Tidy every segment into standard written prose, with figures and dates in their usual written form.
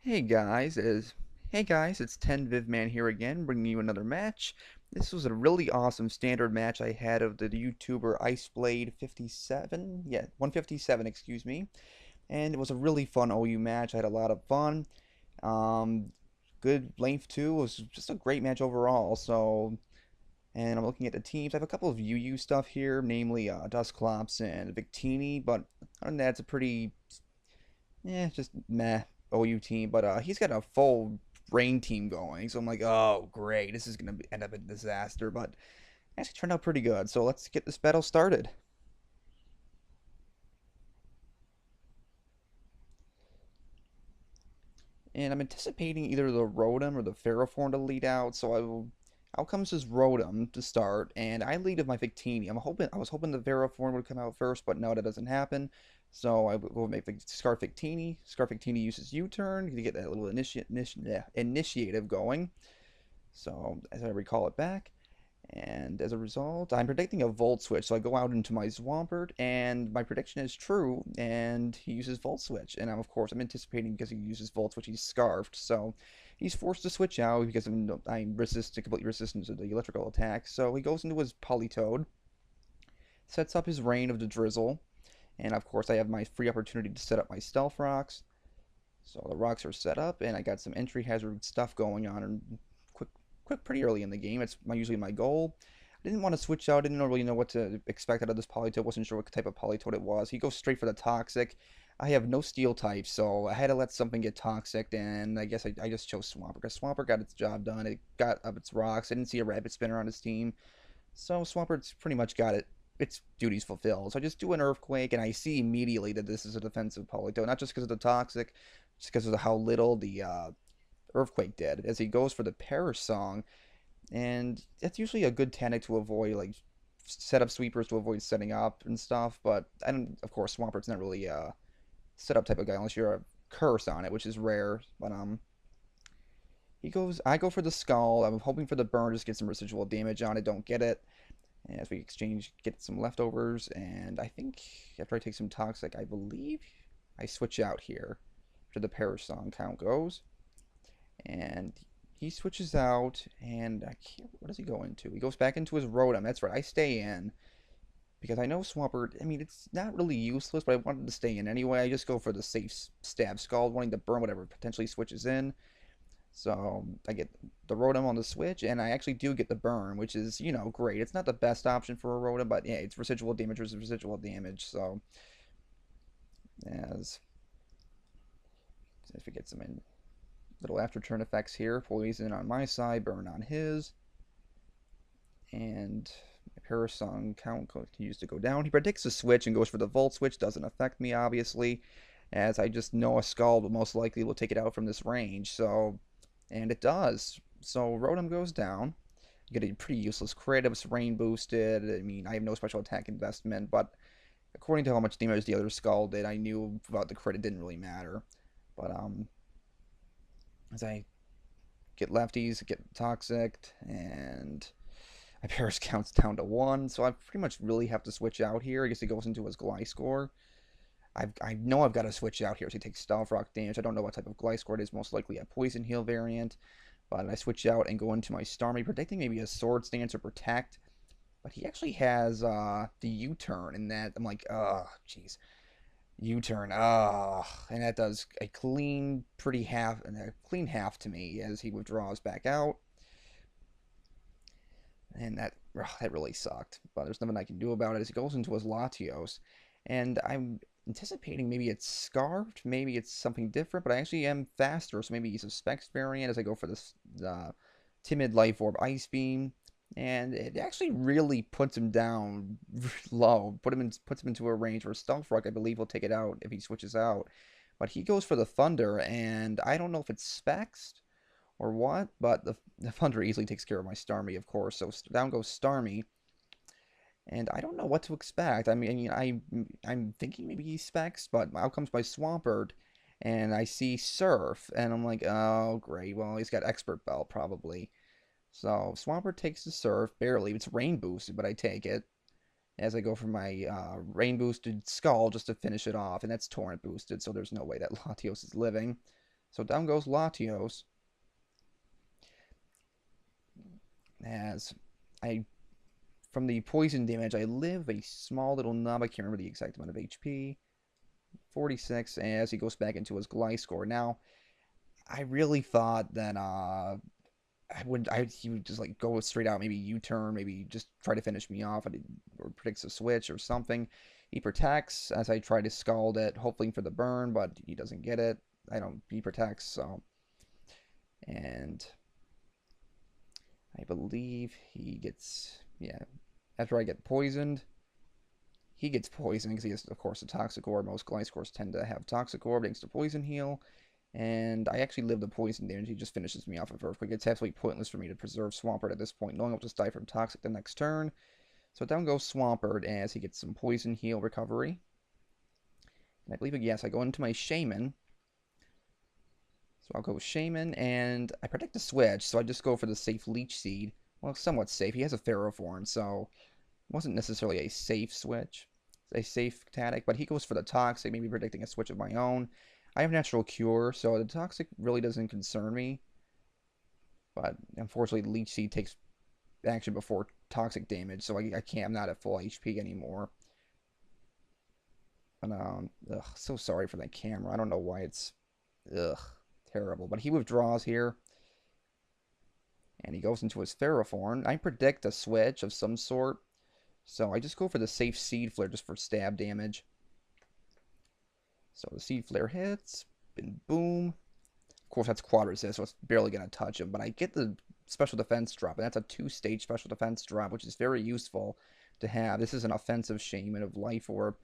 Hey guys, it's 10 Vivman here again, bringing you another match. This was a really awesome standard match I had of the YouTuber Iceblade157, yeah, 157, excuse me. And it was a really fun OU match. I had a lot of fun. Um, Good length too. It was just a great match overall. And I'm looking at the teams. I have a couple of UU stuff here, namely Dusclops and Victini, but other than that, it's a pretty just meh OU team. But he's got a full rain team going, so I'm like, oh great, this is gonna end up a disaster. But it actually turned out pretty good. So let's get this battle started. And I'm anticipating either the Rotom or the Ferroform to lead out. So out comes this Rotom to start, and I lead with my Victini. I was hoping the Ferroform would come out first, but no, that doesn't happen. So I will make Scarf Victini. Scarf Victini uses U-turn to get that little initiative going. So as I recall it back, and as a result, I'm predicting a Volt Switch. So I go out into my Swampert, and my prediction is true, and he uses Volt Switch. And of course, I'm anticipating because he uses Volt Switch, he's scarfed. So he's forced to switch out because I'm completely resistant to the electrical attack. So he goes into his Politoed, sets up his Rain of the Drizzle, and of course, I have my free opportunity to set up my Stealth Rocks. So the rocks are set up, and I got some entry hazard stuff going on, and pretty early in the game. It's usually my goal. I didn't want to switch out. I didn't really know what to expect out of this Politoed. Wasn't sure what type of Politoed it was. He goes straight for the Toxic. I have no Steel type, so I had to let something get Toxic, and I guess I just chose Swampert, because Swampert got its job done. It got up its rocks. I didn't see a Rabbit Spinner on his team, so Swampert's pretty much got its duties fulfilled. So I just do an Earthquake, and I see immediately that this is a defensive Politoed, not just because of the Toxic, just because of how little the Earthquake did. As he goes for the Perish Song, and that's usually a good tactic to avoid, like set up sweepers to avoid setting up and stuff. But I don't, of course, Swampert's not really a setup type of guy unless you're a curse on it, which is rare. But I go for the skull. I'm hoping for the burn, just get some residual damage on it. Don't get it. And as we exchange, get some leftovers, and I think after I take some toxic, I believe I switch out here after the Perish Song count goes, and he switches out, and I can't. What does he go into? He goes back into his Rotom. That's right. I stay in because I know Swampert. I mean, it's not really useless, but I wanted to stay in anyway. I just go for the safe stab Scald, wanting to burn whatever potentially switches in. So I get the Rotom on the switch, and I actually do get the burn, which is, great. It's not the best option for a Rotom, but yeah, it's residual damage versus residual damage. So as if we get some little after turn effects here, poison on my side, burn on his, and my Perish Song count continues to go down. He predicts a switch and goes for the Volt Switch. Doesn't affect me, obviously, as I just know a Scald will most likely will take it out from this range. So, and it does. So Rotom goes down. You get a pretty useless crit. It was rain boosted. I mean, I have no special attack investment, but according to how much damage the other Scald did, I knew about the crit. It didn't really matter. But as I get lefties, get toxic, and my Paris counts down to 1, so I pretty much really have to switch out here. I guess he goes into his Gliscor. I know I've got to switch out here, so he takes Stealth Rock damage. I don't know what type of Gliscor it is, most likely a Poison Heal variant. But I switch out and go into my Starmie, predicting maybe a Sword Stance or Protect. But he actually has the U-turn, and that I'm like, oh, jeez. U-turn, and that does a clean half to me as he withdraws back out, and that really sucked. But there's nothing I can do about it as he goes into his Latios, and I'm anticipating maybe it's Scarfed, maybe it's something different, but I actually am faster, so maybe he's a Specs variant as I go for this Timid Life Orb Ice Beam. And it actually really puts him down low. Puts him into a range where Stealth Rock, I believe, will take it out if he switches out. But he goes for the Thunder, and I don't know if it's Specs or what, but the Thunder easily takes care of my Starmie, of course. So down goes Starmie, and I don't know what to expect. I mean, I'm thinking maybe he's Specs, but out comes my Swampert, and I see Surf, and I'm like, oh great, well he's got Expert Belt probably. So Swampert takes the Surf, barely. It's rain boosted, but I take it as I go for my rain boosted Skull just to finish it off, and that's Torrent boosted, so there's no way that Latios is living. So down goes Latios as I from the poison damage I live a small little nub. I can't remember the exact amount of HP. 46 as he goes back into his Gliscor. Now I really thought that he would just like go straight out, maybe U-turn, maybe just try to finish me off, or predicts a switch or something. He protects as I try to scald it, hoping for the burn, but he doesn't get it. I don't. He protects, so and I believe he gets, yeah. After I get poisoned, he gets poisoned because he has, of course, a Toxic Orb. Most Gliscors tend to have Toxic Orb thanks to Poison Heal. And I actually live the poison damage. He just finishes me off with Earthquake. It's absolutely pointless for me to preserve Swampert at this point, knowing I'll just die from Toxic the next turn. So down goes Swampert as he gets some Poison Heal recovery. And I believe, yes, I go into my Shaman. So I'll go Shaman, and I predict a switch, so I just go for the safe Leech Seed. Well, somewhat safe. He has a Ferrothorn, so it wasn't necessarily a safe switch, a safe tactic, but he goes for the Toxic, maybe predicting a switch of my own. I have Natural Cure, so the Toxic really doesn't concern me. But unfortunately, Leech Seed takes action before Toxic damage, so I can't. I'm not at full HP anymore. But ugh, so sorry for that camera. I don't know why it's ugh terrible. But he withdraws here, and he goes into his Ferrothorn. I predict a switch of some sort, so I just go for the safe Seed Flare just for stab damage. So the Seed Flare hits, and boom. Of course, that's quad resist, so it's barely going to touch him. But I get the special defense drop, and that's a 2-stage special defense drop, which is very useful to have. This is an offensive Shaman of Life Orb.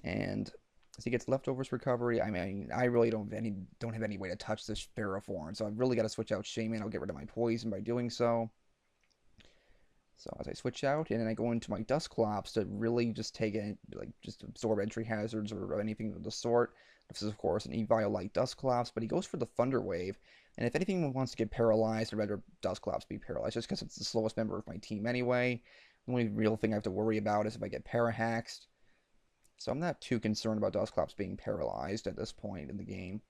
And as he gets leftovers recovery, I mean, I really don't have any way to touch this Ferrothorn. So I've really got to switch out Shaman. I'll get rid of my poison by doing so. So as I switch out, and then I go into my Dusclops to really just take it, like just absorb entry hazards or anything of the sort. This is, of course, an Eviolite Dusclops, but he goes for the Thunder Wave. And if anything wants to get paralyzed, I'd rather Dusclops be paralyzed, just because it's the slowest member of my team anyway. The only real thing I have to worry about is if I get Parahaxed. So I'm not too concerned about Dusclops being paralyzed at this point in the game.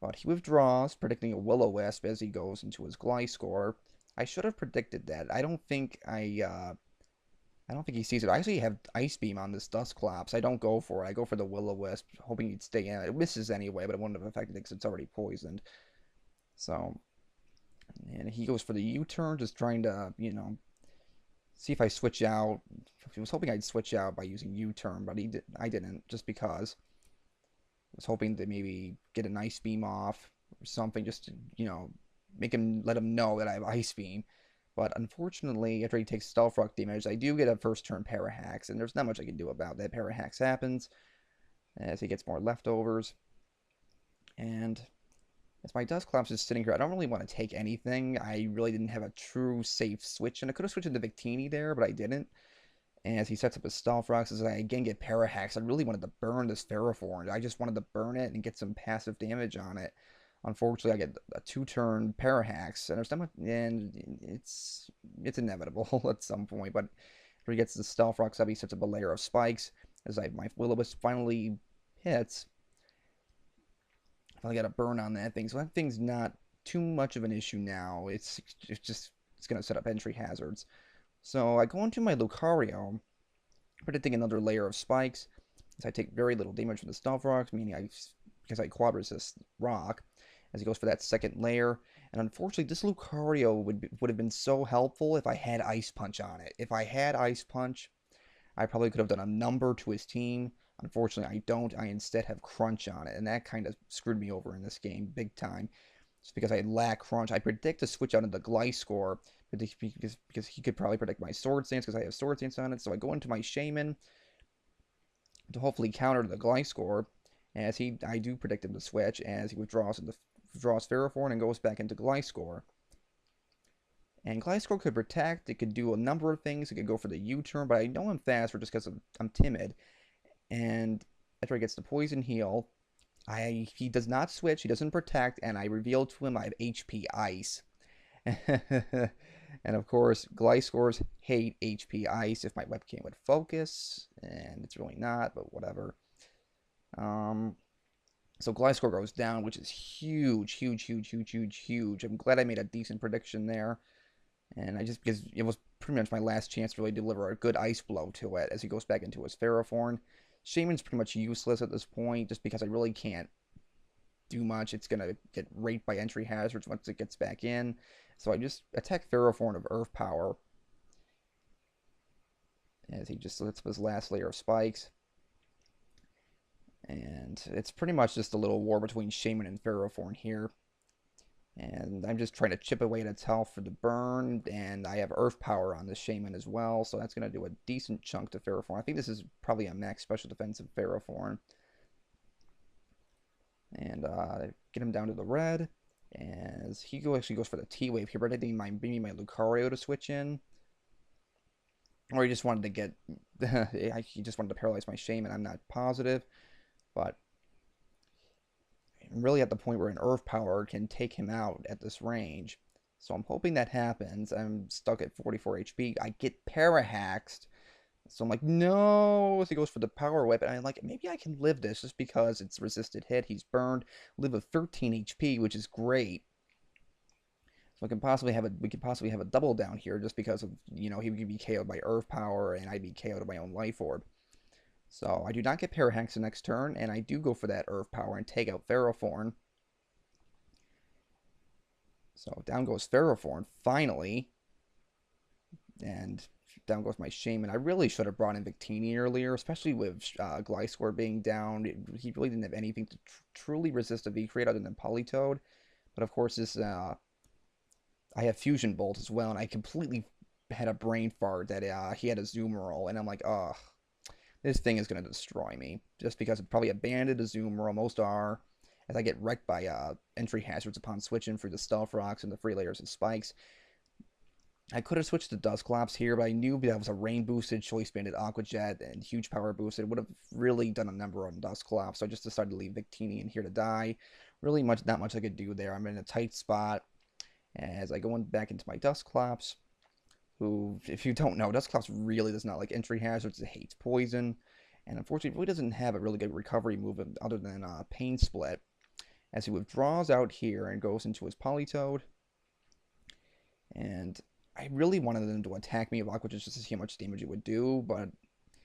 But he withdraws, predicting a Will-O-Wisp as he goes into his Gliscor. I should have predicted that. I don't think he sees it. I actually have Ice Beam on this Dusclops. I don't go for it. I go for the Will-O-Wisp, hoping he'd stay in. It misses anyway, but it wouldn't have affected it because it's already poisoned. So, and he goes for the U-turn, just trying to, see if I switch out. I was hoping I'd switch out by using U-turn, but I didn't, just because. I was hoping to maybe get an Ice Beam off or something, just to, let him know that I have Ice Beam. But unfortunately, after he takes Stealth Rock damage, I do get a first turn Parahax, and there's not much I can do about that. Parahax happens as he gets more leftovers. And as my Dusclops is sitting here, I don't really want to take anything. I really didn't have a true safe switch, and I could have switched into Victini there, but I didn't. And as he sets up his Stealth Rocks, as I again get Parahax, I really wanted to burn this Ferrothorn. I just wanted to burn it and get some passive damage on it. Unfortunately, I get a 2-turn Parahax, and there's not much, and it's inevitable at some point. But after he gets the Stealth Rocks up, he sets up a layer of spikes. As my Will-O-Wisp finally hits, I finally got a burn on that thing. So that thing's not too much of an issue now. It's going to set up entry hazards. So I go into my Lucario, predicting another layer of spikes. As I take very little damage from the Stealth Rocks, meaning because I quad resist rock, as he goes for that second layer. And unfortunately, this Lucario would have been so helpful if I had Ice Punch on it. If I had Ice Punch, I probably could have done a number to his team. Unfortunately, I don't. I instead have Crunch on it, and that kind of screwed me over in this game big time. Just because I lack Crunch. I predict to switch out into Gliscor because he could probably predict my Sword Stance because I have Sword Stance on it. So I go into my Shaman to hopefully counter the Gliscor, as I do predict him to switch as he withdraws Ferrothorn and goes back into Gliscor. And Gliscor could protect, it could do a number of things, it could go for the U-turn, but I know I'm faster just because I'm timid. And after he gets the Poison Heal, he does not switch, he doesn't protect, and I reveal to him I have HP Ice. And of course, Gliscors hate HP Ice if my webcam would focus, and it's really not, but whatever. So Gliscor goes down, which is huge, huge, huge, huge, huge, huge. I'm glad I made a decent prediction there. And I just, because it was pretty much my last chance to really deliver a good ice blow to it as he goes back into his Ferroform. Shaman's pretty much useless at this point just because I really can't do much. It's going to get raped by entry hazards once it gets back in. So I just attack Ferroform of Earth Power as he just lets up his last layer of spikes. And it's pretty much just a little war between Shaman and Ferroform here. And I'm just trying to chip away at its health for the burn, and I have Earth Power on the Shaman as well, so that's going to do a decent chunk to Ferroform. I think this is probably a max special defensive Ferroform. And get him down to the red, as he actually goes for the T-Wave here, but I think maybe my Lucario to switch in. Or he just wanted to get, he just wanted to paralyze my Shaman, I'm not positive, but I'm really at the point where an Earth Power can take him out at this range. So I'm hoping that happens. I'm stuck at 44 HP. I get Parahaxed. So I'm like, no. So he goes for the Power Whip. And I'm like, maybe I can live this just because it's resisted hit. He's burned. Live with 13 HP, which is great. So we could possibly have a double down here just because of, he would be KO'd by Earth Power and I'd be KO'd by my own Life Orb. So I do not get Parahax the next turn, and I do go for that Earth Power and take out Ferroform. So down goes Ferroform, finally. And down goes my Shaman. I really should have brought in Victini earlier, especially with Gliscor being down. He really didn't have anything to truly resist a V-Crate other than Politoed. But of course, I have Fusion Bolt as well, and I completely had a brain fart that he had a Azumarill, and I'm like, ugh. This thing is going to destroy me, just because it probably abandoned a Azumarill, most are, as I get wrecked by entry hazards upon switching through the Stealth Rocks and the free layers of spikes. I could have switched to Dusclops here, but I knew that was a rain boosted, choice banded Aqua Jet, and huge power boosted. It would have really done a number on Dusclops, so I just decided to leave Victini in here to die. Really not much I could do there. I'm in a tight spot as I go back into my Dusclops, who, if you don't know, Dusclops really does not like entry hazards. It hates poison, and unfortunately really doesn't have a really good recovery move other than Pain Split, as he withdraws out here and goes into his Politoed. And I really wanted him to attack me with Aqua just to see how much damage it would do, but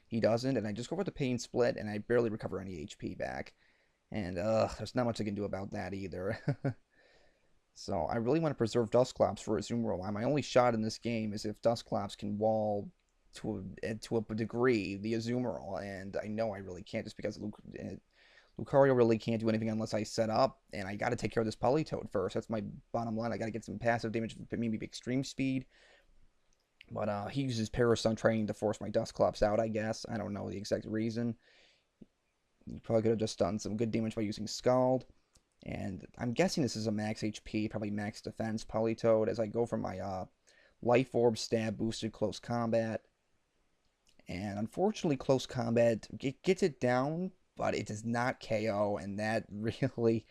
he doesn't, and I just go for the Pain Split, and I barely recover any HP back. And there's not much I can do about that either. So I really want to preserve Dusclops for Azumarill. My only shot in this game is if Dusclops can wall to a degree the Azumarill, and I know I really can't just because Lucario really can't do anything unless I set up, and I got to take care of this Politoed first. That's my bottom line. I got to get some passive damage, maybe extreme speed. But he uses Parasung Training to force my Dusclops out, I guess. I don't know the exact reason. He probably could have just done some good damage by using Scald. And I'm guessing this is a max HP, probably max defense Politoed, as I go for my Life Orb Stab boosted close combat. And unfortunately, close combat gets it down, but it does not KO, and that really,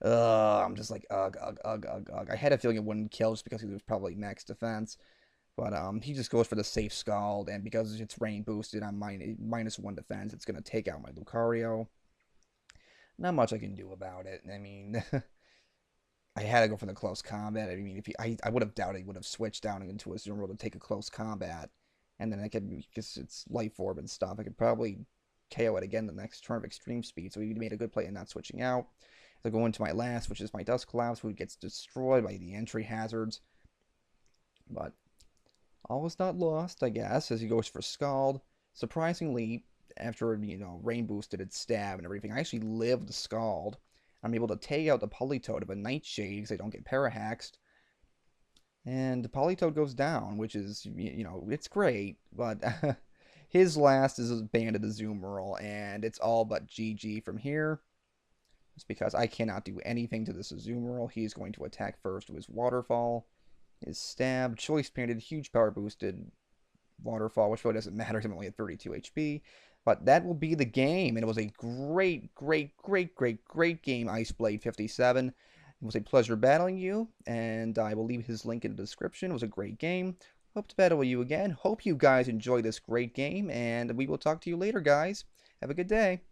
I'm just like, ugh, ugh, ugh, ugh, ugh. I had a feeling it wouldn't kill just because he was probably max defense. But he just goes for the safe Scald, and because it's rain boosted on -1 defense, it's going to take out my Lucario. Not much I can do about it. I mean, I had to go for the close combat. I mean, if I would have doubted he would have switched down into a Azumarill to take a close combat, and then I could, because it's Life Orb and stuff, I could probably KO it again the next turn of Extreme Speed. So he made a good play in not switching out. So go into my last, which is my Dusclops, who gets destroyed by the entry hazards. But all is not lost, I guess, as he goes for Scald. Surprisingly, after, rain boosted its stab and everything, I actually lived the Scald. I'm able to take out the Politoed of a Nightshade because I don't get Parahaxed. And the Politoed goes down, which is, it's great, but his last is Banded Azumarill, and it's all but GG from here. It's because I cannot do anything to this Azumarill. He is going to attack first with his Waterfall. His Stab, Choice Banded, huge power boosted Waterfall, which really doesn't matter, I'm only at 32 HP. But that will be the game, and it was a great, great, great, great, great game, Iceblade157. It was a pleasure battling you, and I will leave his link in the description. It was a great game. Hope to battle with you again. Hope you guys enjoy this great game, and we will talk to you later, guys. Have a good day.